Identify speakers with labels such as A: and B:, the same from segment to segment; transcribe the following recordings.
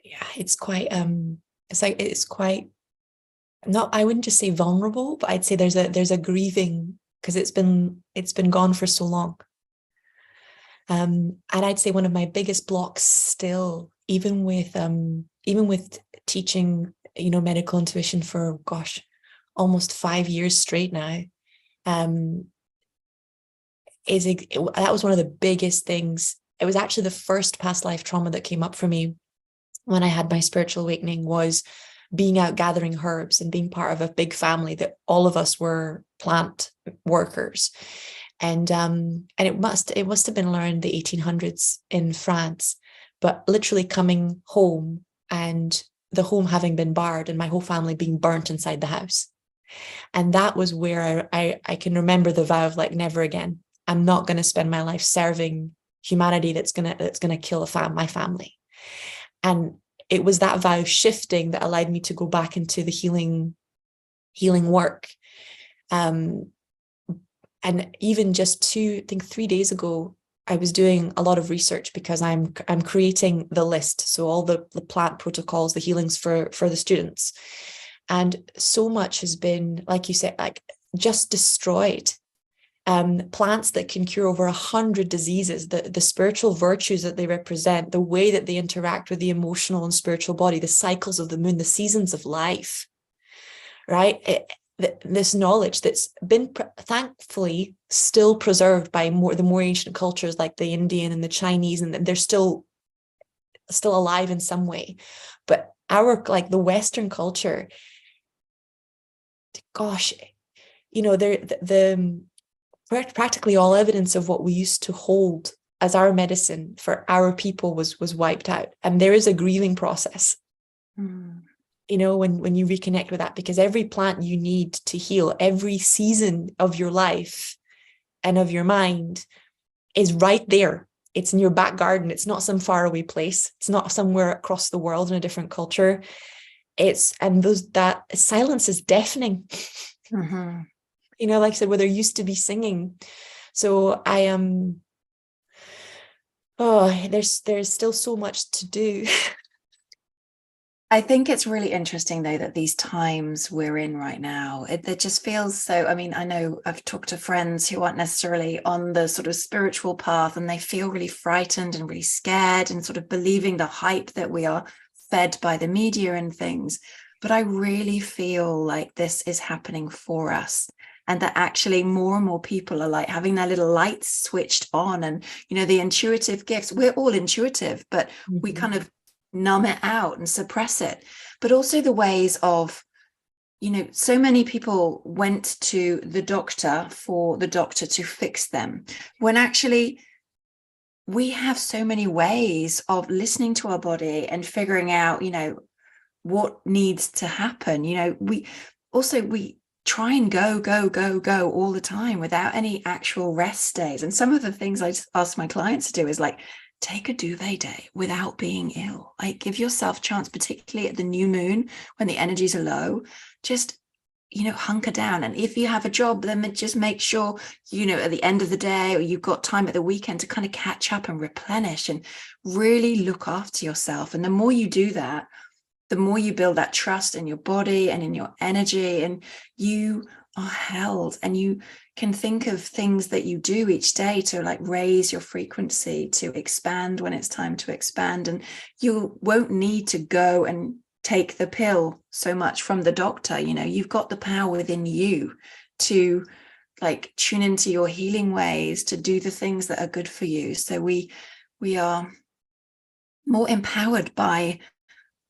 A: yeah, it's quite not, I wouldn't just say vulnerable, but I'd say there's a grieving, because it's been gone for so long. And I'd say one of my biggest blocks still, even with teaching, medical intuition for, gosh, almost 5 years straight now, um, that was one of the biggest things. It was actually the first past life trauma that came up for me when I had my spiritual awakening, was being out gathering herbs and being part of a big family that all of us were plant workers. And it must have been around the 1800s in France, but literally coming home and the home having been barred and my whole family being burnt inside the house. And that was where I can remember the vow of, like, never again. I'm not going to spend my life serving humanity that's gonna kill my family. And it was that vow shifting that allowed me to go back into the healing work. And even just I think 3 days ago, I was doing a lot of research because I'm creating the list. So all the plant protocols, the healings for the students. And so much has been, like you said, like, just destroyed. Plants that can cure over 100 diseases, the spiritual virtues that they represent, the way that they interact with the emotional and spiritual body, the cycles of the moon, the seasons of life, right? This knowledge that's been thankfully still preserved by the more ancient cultures like the Indian and the Chinese, and they're still alive in some way. But like the Western culture, gosh, practically all evidence of what we used to hold as our medicine for our people was wiped out. And there is a grieving process, when you reconnect with that, because every plant you need to heal, every season of your life and of your mind is right there. It's in your back garden. It's not some faraway place. It's not somewhere across the world in a different culture. That silence is deafening.
B: Mm-hmm.
A: Like I said, where there used to be singing. So I am, there's still so much to do.
B: I think it's really interesting, though, that these times we're in right now, it just feels so. I mean, I know I've talked to friends who aren't necessarily on the sort of spiritual path, and they feel really frightened and really scared and sort of believing the hype that we are fed by the media and things. But I really feel like this is happening for us, and that actually more and more people are like having their little lights switched on. And, the intuitive gifts, we're all intuitive, but we kind of numb it out and suppress it. But also the ways of, so many people went to the doctor for the doctor to fix them, when actually we have so many ways of listening to our body and figuring out, what needs to happen. We try and go all the time without any actual rest days. And some of the things I ask my clients to do is like, take a duvet day without being ill. Like, give yourself a chance, particularly at the new moon when the energies are low. Just, hunker down. And if you have a job, then just make sure, at the end of the day, or you've got time at the weekend to kind of catch up and replenish and really look after yourself. And the more you do that, the more you build that trust in your body and in your energy, and you are held, and you can think of things that you do each day to like raise your frequency, to expand when it's time to expand. And you won't need to go and take the pill so much from the doctor. You've got the power within you to like tune into your healing ways, to do the things that are good for you. So we are more empowered by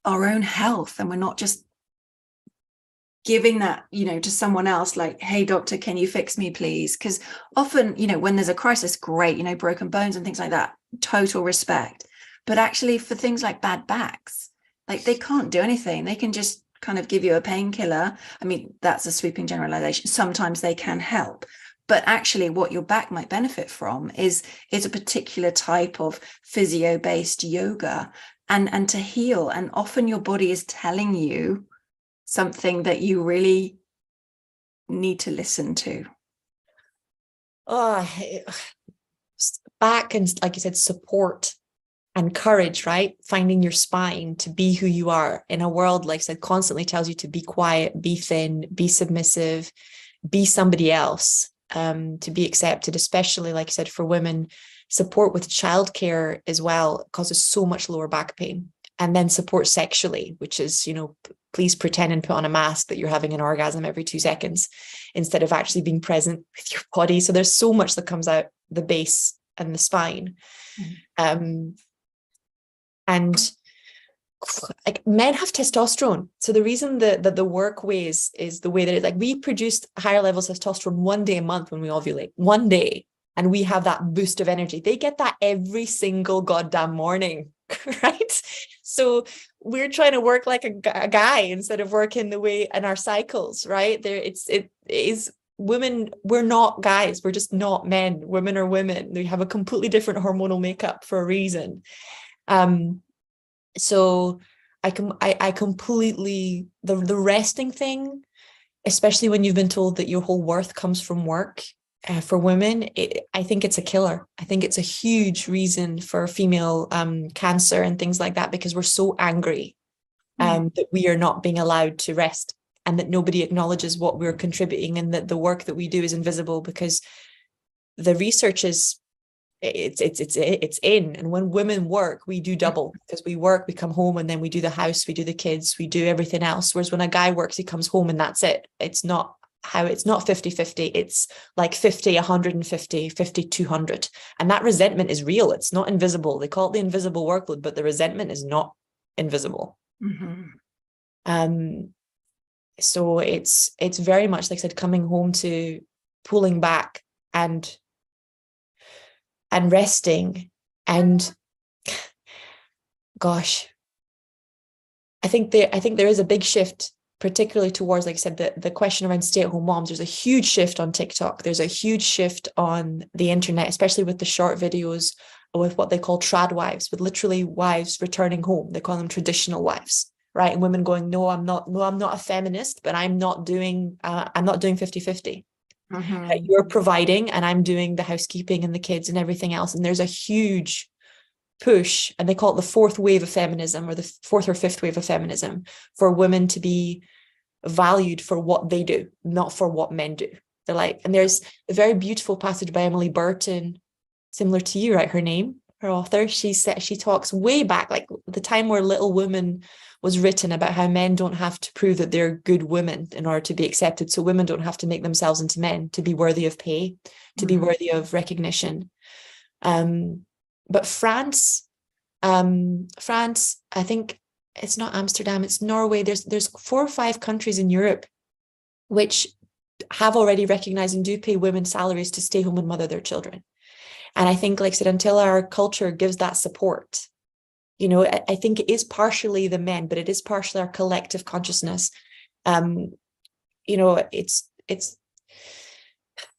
B: our own health, and we're not just giving that, to someone else, like, hey doctor, can you fix me please? Because often, when there's a crisis, great, broken bones and things like that, total respect. But actually for things like bad backs, like, they can't do anything. They can just kind of give you a painkiller. I mean, that's a sweeping generalization. Sometimes they can help, but actually what your back might benefit from is a particular type of physio-based yoga and to heal. And often your body is telling you something that you really need to listen to.
A: Back and, like you said, support and courage, right? Finding your spine to be who you are in a world, like I said, constantly tells you to be quiet, be thin, be submissive, be somebody else, to be accepted, especially, like I said, for women. Support with childcare as well causes so much lower back pain. And then support sexually, which is, please pretend and put on a mask that you're having an orgasm every 2 seconds instead of actually being present with your body. So there's so much that comes out the base and the spine. And like men have testosterone. So the reason that the work weighs is the way that it, like, we produce higher levels of testosterone 1 day a month when we ovulate, 1 day. And we have that boost of energy. They get that every single goddamn morning, right? So we're trying to work like a guy instead of working the way in our cycles, right? It is women. We're not guys. We're just not men. Women are women. We have a completely different hormonal makeup for a reason. So I completely, the resting thing, especially when you've been told that your whole worth comes from work, for women, I think it's a killer. I think it's a huge reason for female cancer and things like that, because we're so angry that we are not being allowed to rest, and that nobody acknowledges what we're contributing, and that the work that we do is invisible, because the research is it's in. And when women work, we do double, because we work, we come home, and then we do the house, we do the kids, we do everything else. Whereas when a guy works, he comes home and that's it. It's not 50-50. It's like 50, 150, 50, 200. And that resentment is real. It's not invisible. They call it the invisible workload, but the resentment is not invisible. So it's very much, like I said, coming home to pulling back and resting. And gosh, I think there is a big shift, particularly towards, like I said, the question around stay-at-home moms. There's a huge shift on TikTok. There's a huge shift on the internet, especially with the short videos, with what they call trad wives, with literally wives returning home. They call them traditional wives, right? And women going, no, I'm not a feminist, but I'm not doing 50-50. You're providing and I'm doing the housekeeping and the kids and everything else. And there's a huge push, and they call it the fourth wave of feminism, or the fourth or fifth wave of feminism, for women to be valued for what they do, not for what men do. They're like, and there's a very beautiful passage by Emma Burton, similar to you, right? Her author, she talks way back, like the time where Little Women was written, about how men don't have to prove that they're good women in order to be accepted. So women don't have to make themselves into men to be worthy of pay, to be worthy of recognition. But France, I think it's not Amsterdam, it's Norway. There's 4 or 5 countries in Europe which have already recognized and do pay women salaries to stay home and mother their children. And I think, like I said, until our culture gives that support, I think it is partially the men, but it is partially our collective consciousness. It's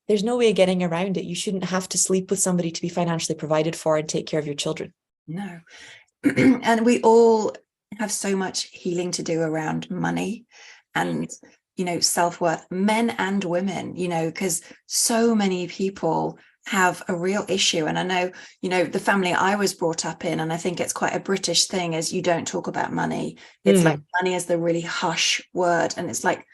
A: there's no way of getting around it. You shouldn't have to sleep with somebody to be financially provided for and take care of your children. No.
B: And we all have so much healing to do around money and, self-worth, men and women, because so many people have a real issue. And I know, the family I was brought up in, and I think it's quite a British thing, is you don't talk about money. It's like money is the really hush word. And it's like,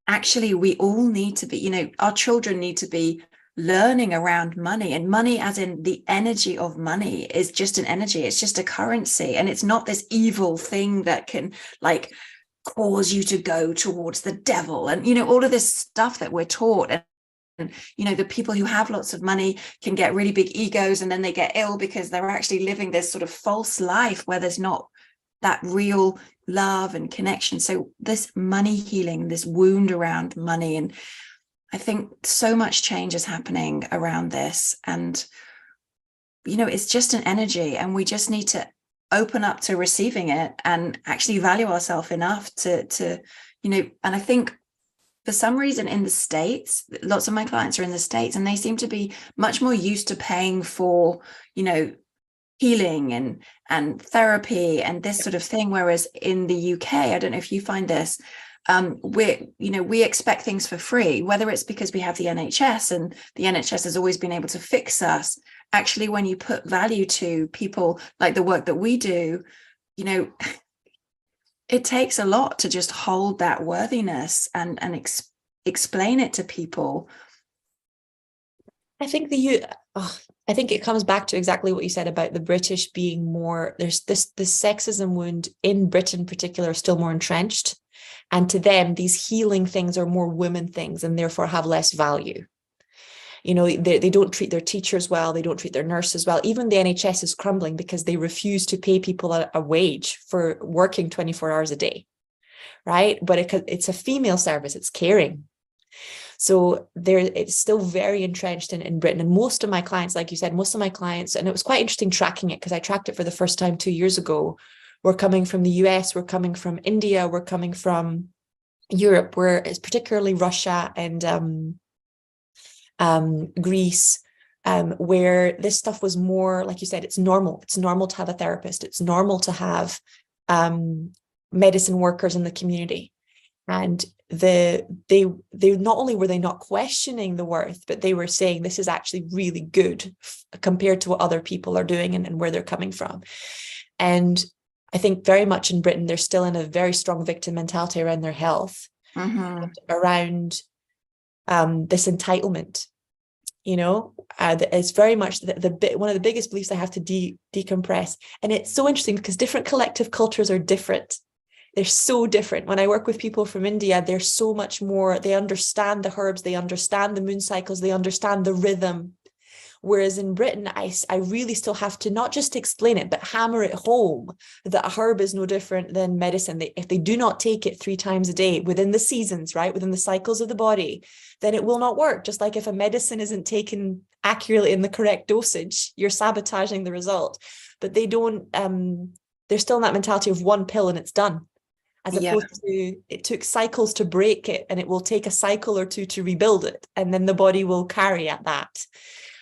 B: actually, we all need to be, our children need to be learning around money, and money, as in the energy of money, is just an energy. It's just a currency. And it's not this evil thing that can cause you to go towards the devil. And, all of this stuff that we're taught. And, the people who have lots of money can get really big egos, and then they get ill because they're actually living this sort of false life where there's not that real love and connection. So this money healing, this wound around money, and I think so much change is happening around this. And, it's just an energy, and we just need to open up to receiving it and actually value ourselves enough to, and I think for some reason in the States, lots of my clients are in the States, and they seem to be much more used to paying for, healing and therapy and this sort of thing. Whereas in the UK, I don't know if you find this, we expect things for free, whether it's because we have the NHS and the NHS has always been able to fix us. actually, when you put value to people like the work that we do, you know, it takes a lot to just hold that worthiness and explain it to people.
A: I think I think it comes back to exactly what you said about the British being more, there's this sexism wound in Britain in particular still more entrenched. And to them, these healing things are more women things and therefore have less value. You know, they don't treat their teachers well, they don't treat their nurses well. Even the NHS is crumbling because they refuse to pay people a wage for working 24 hours a day, right? But it's a female service, it's caring. So it's still very entrenched in Britain. And most of my clients, like you said, and it was quite interesting tracking it because I tracked it for the first time 2 years ago, were coming from the US, we're coming from India, we're coming from Europe, where it's particularly Russia and Greece, where this stuff was more, like you said, it's normal. It's normal to have a therapist. It's normal to have medicine workers in the community. And they not only were they not questioning the worth, but they were saying this is actually really good compared to what other people are doing and where they're coming from. And I think very much in Britain, they're still in a very strong victim mentality around their health, around this entitlement. You know, it's very much one of the biggest beliefs I have to decompress. And it's so interesting because different collective cultures are different. They're so different. When I work with people from India, they're so much more, they understand the herbs, they understand the moon cycles, they understand the rhythm. Whereas in Britain, I really still have to not just explain it, but hammer it home that a herb is no different than medicine. If they do not take it 3 times a day within the seasons, right, within the cycles of the body, then it will not work. Just like if a medicine isn't taken accurately in the correct dosage, you're sabotaging the result. But they don't, they're still in that mentality of one pill and it's done. As opposed to it took cycles to break it and it will take a cycle or 2 to rebuild it. And then the body will carry at that.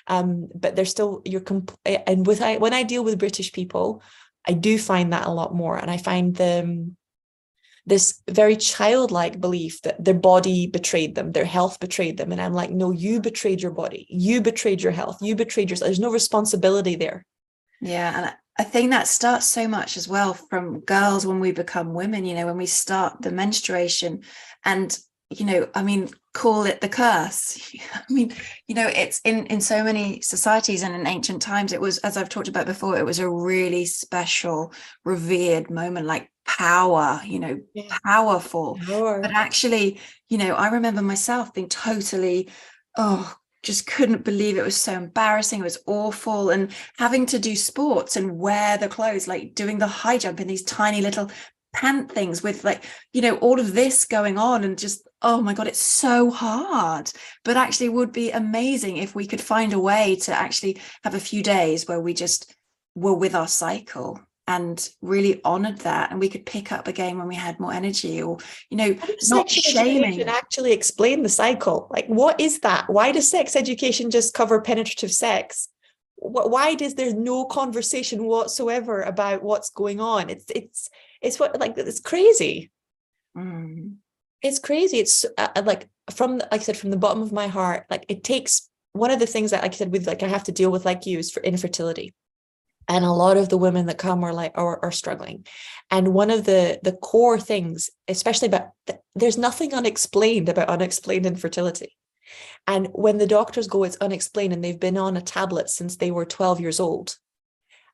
A: But there's still when I deal with British people, I do find that a lot more. And I find this very childlike belief that their body betrayed them, their health betrayed them. And I'm like, no, you betrayed your body. You betrayed your health. You betrayed yourself. There's no responsibility there. Yeah.
B: And I think that starts so much as well from girls when we become women, you know, when we start the menstruation and, you know, I mean, call it the curse. I mean, you know, it's in so many societies and in ancient times, it was, as I've talked about before, it was a really special, revered moment, like power, you know, powerful. But actually, you know, I remember myself being totally, just couldn't believe it was so embarrassing. It was awful. And having to do sports and wear the clothes, like doing the high jump in these tiny little pant things with, like, you know, all of this going on and just, oh my God, it's so hard. But actually it would be amazing if we could find a way to actually have a few days where we just were with our cycle and really honored that, and we could pick up again when we had more energy, or, you know, not shaming.
A: Actually explain the cycle. Like, what is that? Why does sex education just cover penetrative sex? Why does there no conversation whatsoever about what's going on? It's what, like, it's crazy. It's crazy. It's like I said, from the bottom of my heart, like, it takes, one of the things that, like I said, with, like, I have to deal with, like you, is for infertility. And a lot of the women that come are struggling. And one of the core things, especially about, there's nothing unexplained about unexplained infertility. And when the doctors go, it's unexplained, and they've been on a tablet since they were 12 years old.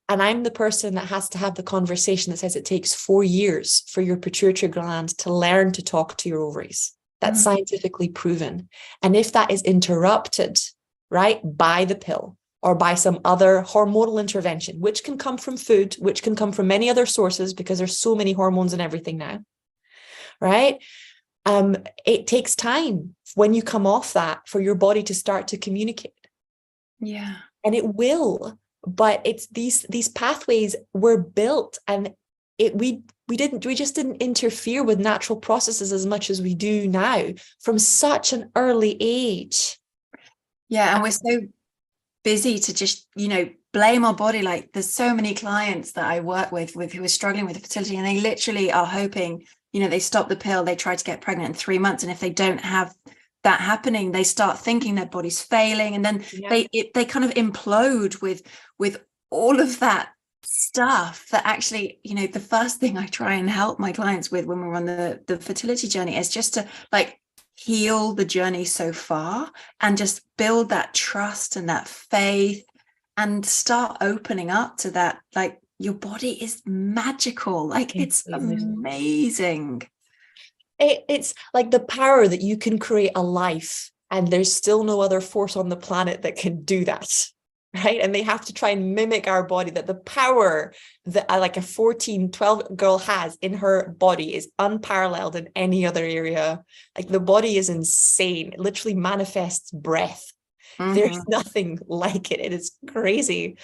A: And I'm the person that has to have the conversation that says it takes 4 years for your pituitary gland to learn to talk to your ovaries. That's scientifically proven. And if that is interrupted, right, by the pill, or by some other hormonal intervention, which can come from food, which can come from many other sources, because there's so many hormones and everything now, right? It takes time when you come off that for your body to start to communicate.
B: Yeah.
A: And it will, but it's these pathways were built, and we just didn't interfere with natural processes as much as we do now from such an early age.
B: Yeah, and we're so busy to just, you know, blame our body. Like, there's so many clients that I work with who are struggling with fertility, and they literally are hoping, you know, they stop the pill, they try to get pregnant in 3 months, and if they don't have that happening, they start thinking their body's failing, and then they kind of implode with all of that stuff that actually, you know, the first thing I try and help my clients with when we're on the fertility journey is just to like heal the journey so far and just build that trust and that faith and start opening up to that, like your body is magical, like it's amazing.
A: It's like the power that you can create a life and there's still no other force on the planet that can do that, right? And they have to try and mimic our body, that the power that like a 14, 12 girl has in her body is unparalleled in any other area. Like the body is insane. It literally manifests breath. There's nothing like it. It is crazy.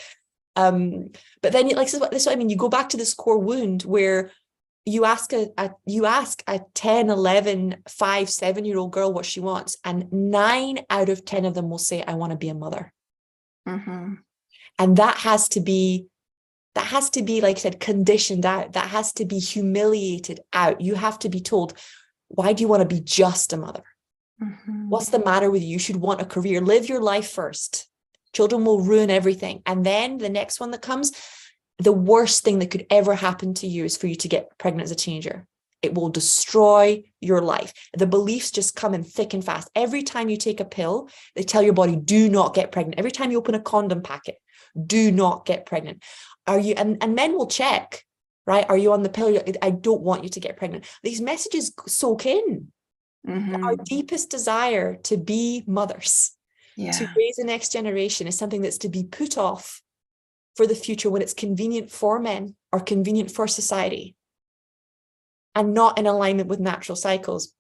A: But then like, this is what I mean, you go back to this core wound where you ask a 10, 11, 5, 7-year-old girl what she wants, and 9 out of 10 of them will say, I want to be a mother. And that has to be, like I said, conditioned out. That has to be humiliated out. You have to be told, why do you want to be just a mother? What's the matter with you? You should want a career. Live your life first. Children will ruin everything. And then the next one that comes, the worst thing that could ever happen to you is for you to get pregnant as a teenager. It will destroy your life. The beliefs just come in thick and fast. Every time you take a pill, they tell your body, do not get pregnant. Every time you open a condom packet, do not get pregnant. Are you, and men will check, right? Are you on the pill? I don't want you to get pregnant. These messages soak in. Our deepest desire to be mothers, to raise the next generation, is something that's to be put off for the future when it's convenient for men or convenient for society and not in alignment with natural cycles.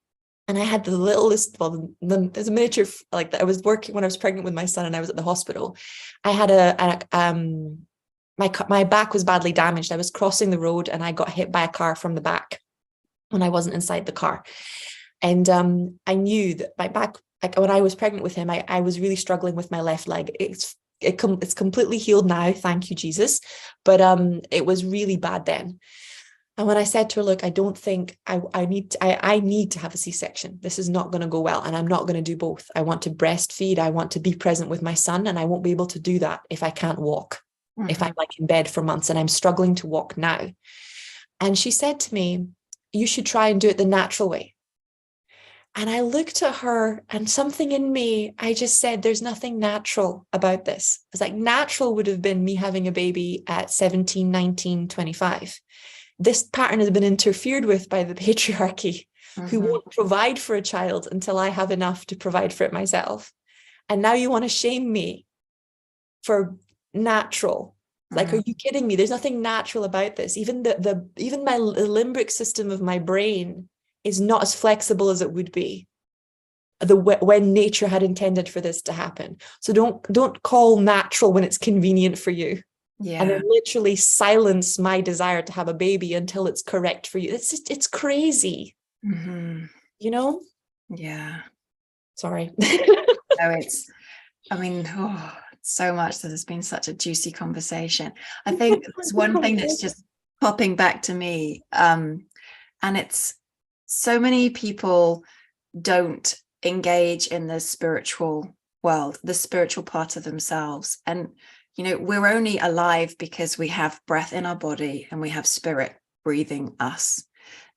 A: And I had the littlest, well, there's a miniature, like I was working when I was pregnant with my son and I was at the hospital. I had my back was badly damaged. I was crossing the road and I got hit by a car from the back when I wasn't inside the car. And I knew that my back, like when I was pregnant with him, I was really struggling with my left leg. It's completely healed now, thank you, Jesus. But it was really bad then. And when I said to her, look, I don't think I need to have a C-section. This is not going to go well. And I'm not going to do both. I want to breastfeed. I want to be present with my son. And I won't be able to do that if I can't walk, if I'm like in bed for months and I'm struggling to walk now. And she said to me, you should try and do it the natural way. And I looked at her and something in me, I just said, there's nothing natural about this. It's like natural would have been me having a baby at 17, 19, 25. This pattern has been interfered with by the patriarchy, who won't provide for a child until I have enough to provide for it myself. And now you want to shame me for natural. Like, are you kidding me? There's nothing natural about this. Even even my limbic system of my brain is not as flexible as it would be when nature had intended for this to happen. So don't call natural when it's convenient for you. And then literally silence my desire to have a baby until it's correct for you. It's crazy. You know?
B: Yeah.
A: Sorry.
B: No, so much that has been such a juicy conversation. I think there's one thing that's just popping back to me. And it's, so many people don't engage in the spiritual world, the spiritual part of themselves. And, you know, we're only alive because we have breath in our body and we have spirit breathing us.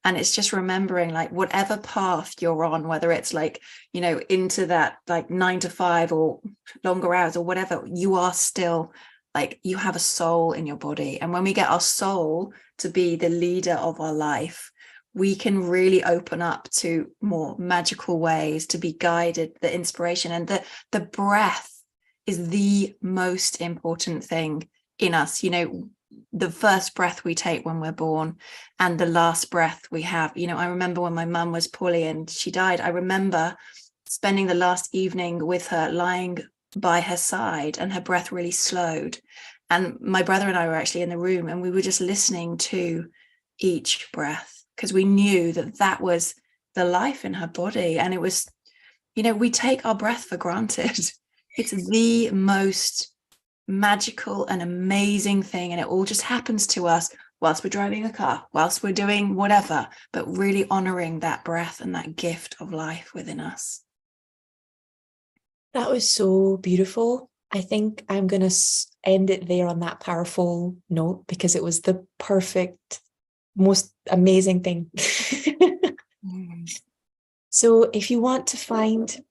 B: And it's just remembering, like, whatever path you're on, whether it's like, you know, into that like 9 to 5 or longer hours or whatever, you are still like, you have a soul in your body. And when we get our soul to be the leader of our life, we can really open up to more magical ways to be guided, the inspiration. And the breath is the most important thing in us. You know, the first breath we take when we're born and the last breath we have. You know, I remember when my mum was poorly and she died, I remember spending the last evening with her, lying by her side, and her breath really slowed. And my brother and I were actually in the room and we were just listening to each breath, because we knew that was the life in her body. And it was, you know, we take our breath for granted. It's the most magical and amazing thing. And it all just happens to us whilst we're driving a car, whilst we're doing whatever, but really honoring that breath and that gift of life within us.
A: That was so beautiful. I think I'm going to end it there on that powerful note because it was the perfect, most amazing thing. So if you want to find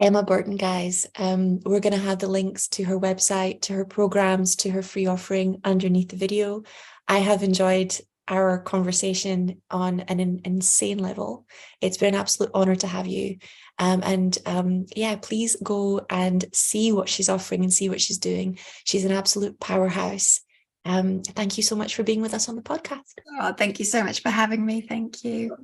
A: Emma Burton, guys, we're going to have the links to her website, to her programs, to her free offering underneath the video. I have enjoyed our conversation on an insane level. It's been an absolute honor to have you. Yeah, please go and see what she's offering and see what she's doing. She's an absolute powerhouse. Thank you so much for being with us on the podcast.
B: Oh, thank you so much for having me. Thank you.